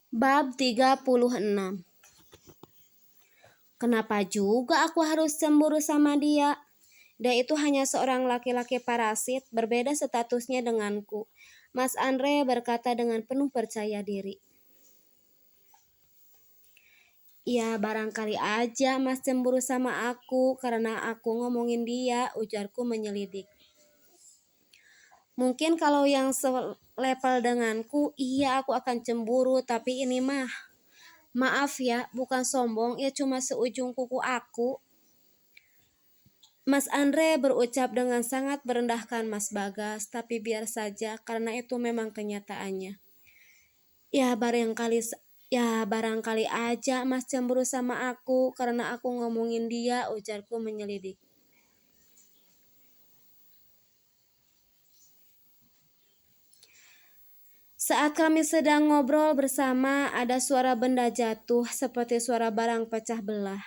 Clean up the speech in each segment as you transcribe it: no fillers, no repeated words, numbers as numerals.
Bab 36. Kenapa juga aku harus cemburu sama dia? Dia itu hanya seorang laki-laki parasit, berbeda statusnya denganku. Mas Andre berkata dengan penuh percaya diri. Ya barangkali aja Mas cemburu sama aku karena aku ngomongin dia, ujarku menyelidik. Mungkin kalau yang selevel denganku, iya aku akan cemburu, tapi ini mah maaf ya, bukan sombong, ya cuma seujung kuku aku. Mas Andre berucap dengan sangat merendahkan Mas Bagas, tapi biar saja karena itu memang kenyataannya. Ya barangkali aja Mas cemburu sama aku karena aku ngomongin dia, ujarku menyelidik. Saat kami sedang ngobrol bersama, ada suara benda jatuh seperti suara barang pecah belah.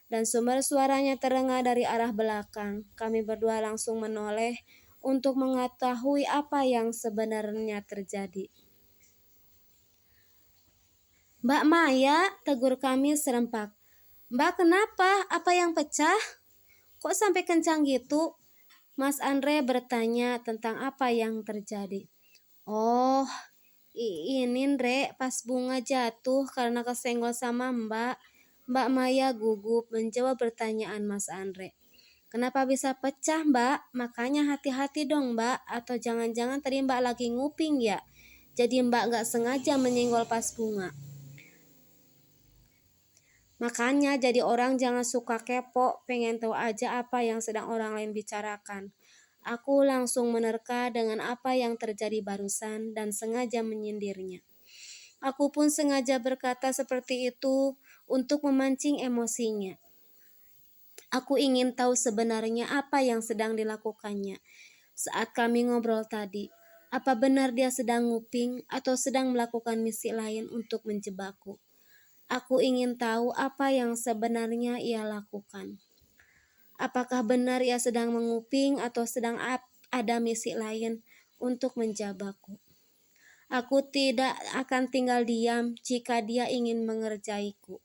Dan sumber suaranya terdengar dari arah belakang. Kami berdua langsung menoleh untuk mengetahui apa yang sebenarnya terjadi. Mbak Maya, tegur kami serempak. Mbak kenapa? Apa yang pecah? Kok sampai kencang gitu? Mas Andre bertanya tentang apa yang terjadi. Oh, ini Ndre, pas bunga jatuh karena kesenggol sama Mbak. Mbak Maya gugup menjawab pertanyaan Mas Andre. Kenapa bisa pecah Mbak? Makanya hati-hati dong Mbak. Atau jangan-jangan tadi Mbak lagi nguping ya? Jadi Mbak gak sengaja menyenggol pas bunga. Makanya jadi orang jangan suka kepo, pengen tahu aja apa yang sedang orang lain bicarakan. Aku langsung menerka dengan apa yang terjadi barusan dan sengaja menyindirnya. Aku pun sengaja berkata seperti itu untuk memancing emosinya. Aku ingin tahu sebenarnya apa yang sedang dilakukannya. Saat kami ngobrol tadi, apa benar dia sedang nguping atau sedang melakukan misi lain untuk menjebakku? Aku ingin tahu apa yang sebenarnya ia lakukan. Apakah benar ia sedang menguping atau sedang ada misi lain untuk menjebakku? Aku tidak akan tinggal diam jika dia ingin mengerjaiku.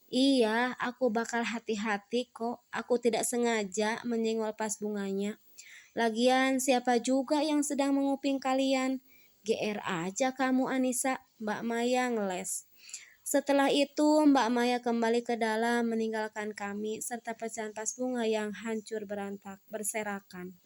Iya, aku bakal hati-hati kok. Aku tidak sengaja menyenggol pas bunganya. Lagian siapa juga yang sedang menguping kalian? GR aja kamu Anissa, Mbak Maya ngeles. Setelah itu Mbak Maya kembali ke dalam meninggalkan kami serta pecahan pas bunga yang hancur berserakan.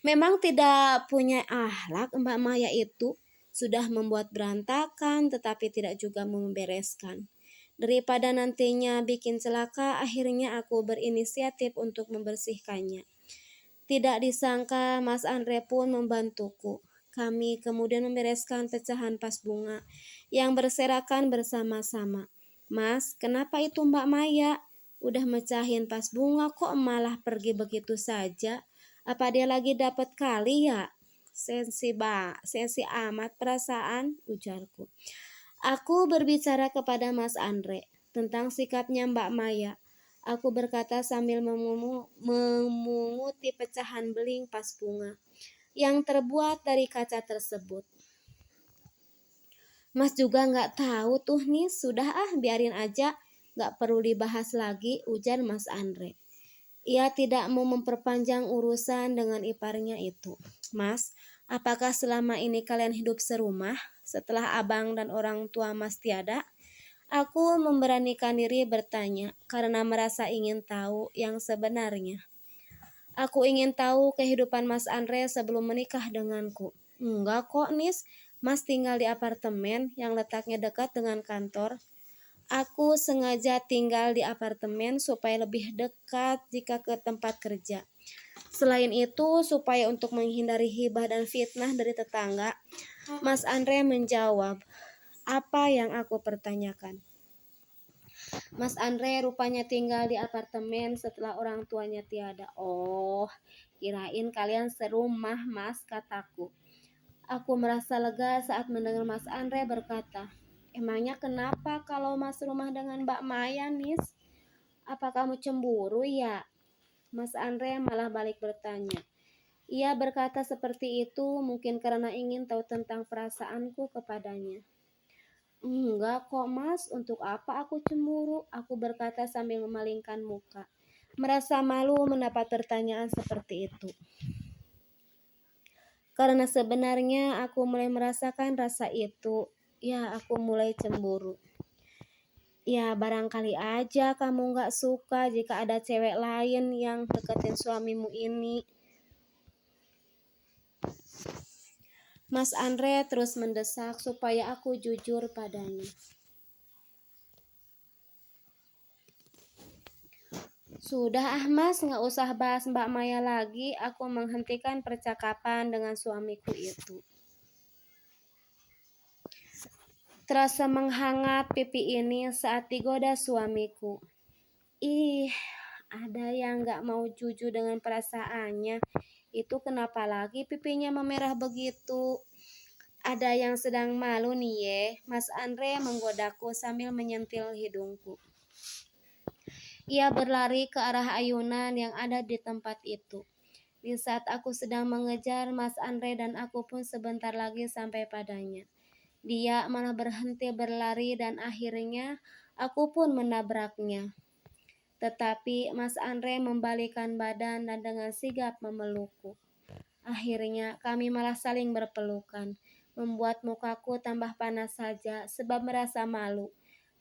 Memang tidak punya akhlak Mbak Maya itu, sudah membuat berantakan tetapi tidak juga membereskan. Daripada nantinya bikin celaka, akhirnya aku berinisiatif untuk membersihkannya. Tidak disangka Mas Andre pun membantuku. Kami kemudian membereskan pecahan pas bunga yang berserakan bersama-sama. Mas, kenapa itu Mbak Maya? Udah mecahin pas bunga kok malah pergi begitu saja? Apa dia lagi dapat kali ya? Sensi amat perasaan, ujarku. Aku berbicara kepada Mas Andre tentang sikapnya Mbak Maya. Aku berkata sambil memunguti pecahan beling pas bunga yang terbuat dari kaca tersebut. Mas juga nggak tahu tuh nih, sudah biarin aja, nggak perlu dibahas lagi, ujar Mas Andre. Ia tidak mau memperpanjang urusan dengan iparnya itu. Mas, apakah selama ini kalian hidup serumah setelah abang dan orang tua Mas tiada? Aku memberanikan diri bertanya karena merasa ingin tahu yang sebenarnya. Aku ingin tahu kehidupan Mas Andre sebelum menikah denganku. Enggak kok Nis, Mas tinggal di apartemen yang letaknya dekat dengan kantor. Aku sengaja tinggal di apartemen supaya lebih dekat jika ke tempat kerja. Selain itu, supaya untuk menghindari hibah dan fitnah dari tetangga, Mas Andre menjawab apa yang aku pertanyakan. Mas Andre rupanya tinggal di apartemen setelah orang tuanya tiada. Oh, kirain kalian serumah Mas, kataku. Aku merasa lega saat mendengar Mas Andre berkata, emangnya kenapa kalau Mas rumah dengan Mbak Maya, Nis? Apa kamu cemburu ya? Mas Andre malah balik bertanya. Ia berkata seperti itu mungkin karena ingin tahu tentang perasaanku kepadanya. Enggak kok mas, untuk apa aku cemburu? Aku berkata sambil memalingkan muka. Merasa malu mendapat pertanyaan seperti itu. Karena sebenarnya aku mulai merasakan rasa itu. Ya, aku mulai cemburu. Ya, barangkali aja kamu gak suka jika ada cewek lain yang deketin suamimu ini. Mas Andre terus mendesak supaya aku jujur padanya. Sudah ah mas, gak usah bahas Mbak Maya lagi. Aku menghentikan percakapan dengan suamiku itu. Terasa menghangat pipi ini saat digoda suamiku. Ih, ada yang gak mau jujur dengan perasaannya. Itu kenapa lagi pipinya memerah begitu? Ada yang sedang malu nih ye. Mas Andre menggodaku sambil menyentil hidungku. Ia berlari ke arah ayunan yang ada di tempat itu. Di saat aku sedang mengejar, Mas Andre dan aku pun sebentar lagi sampai padanya. Dia malah berhenti berlari dan akhirnya aku pun menabraknya. Tetapi Mas Andre membalikkan badan dan dengan sigap memelukku. Akhirnya kami malah saling berpelukan, membuat mukaku tambah panas saja sebab merasa malu.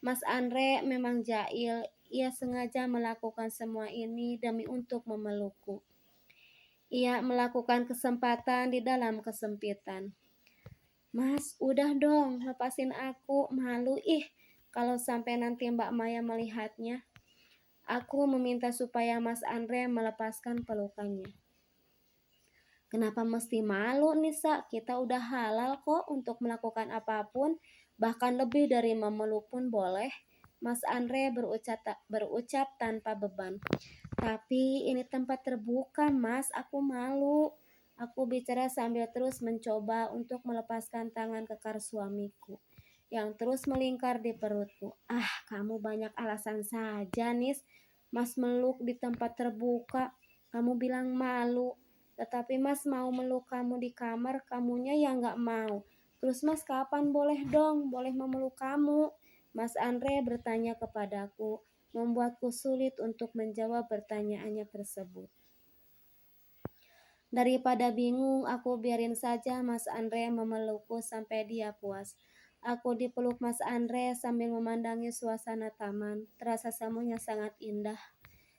Mas Andre memang jahil, ia sengaja melakukan semua ini demi untuk memelukku. Ia melakukan kesempatan di dalam kesempitan. Mas, udah dong, lepasin aku, malu ih kalau sampai nanti Mbak Maya melihatnya. Aku meminta supaya Mas Andre melepaskan pelukannya. Kenapa mesti malu Nisa? Kita udah halal kok untuk melakukan apapun, bahkan lebih dari memeluk pun boleh. Mas Andre berucap tanpa beban. Tapi ini tempat terbuka mas, aku malu. Aku bicara sambil terus mencoba untuk melepaskan tangan kekar suamiku yang terus melingkar di perutku. Ah, kamu banyak alasan saja Nis. Mas meluk di tempat terbuka, kamu bilang malu. Tetapi mas mau meluk kamu di kamar, kamunya yang gak mau. Terus mas kapan boleh dong, boleh memeluk kamu? Mas Andre bertanya kepadaku, membuatku sulit untuk menjawab pertanyaannya tersebut. Daripada bingung, aku biarin saja Mas Andre memelukku sampai dia puas. Aku dipeluk Mas Andre sambil memandangi suasana taman. Terasa semuanya sangat indah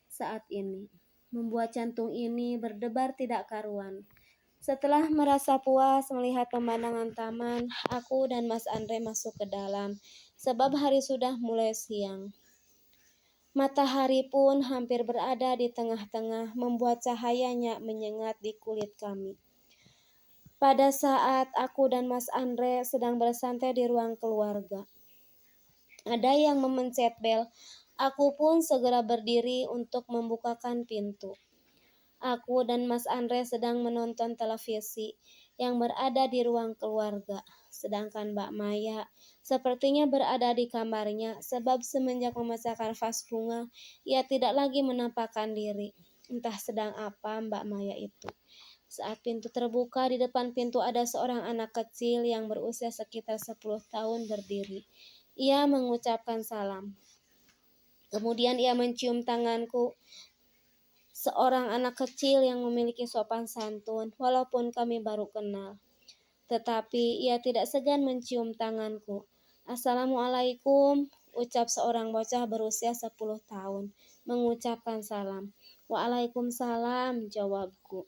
saat ini, membuat jantung ini berdebar tidak karuan. Setelah merasa puas melihat pemandangan taman, aku dan Mas Andre masuk ke dalam, sebab hari sudah mulai siang. Matahari pun hampir berada di tengah-tengah, membuat cahayanya menyengat di kulit kami. Pada saat aku dan Mas Andre sedang bersantai di ruang keluarga, ada yang memencet bel. Aku pun segera berdiri untuk membukakan pintu. Aku dan Mas Andre sedang menonton televisi yang berada di ruang keluarga. Sedangkan Mbak Maya sepertinya berada di kamarnya sebab semenjak memecahkan vas bunga, ia tidak lagi menampakkan diri. Entah sedang apa Mbak Maya itu. Saat pintu terbuka, di depan pintu ada seorang anak kecil yang berusia sekitar 10 tahun berdiri. Ia mengucapkan salam. Kemudian ia mencium tanganku. Seorang anak kecil yang memiliki sopan santun, walaupun kami baru kenal. Tetapi ia tidak segan mencium tanganku. Assalamualaikum, ucap seorang bocah berusia 10 tahun, mengucapkan salam. Waalaikumsalam, jawabku.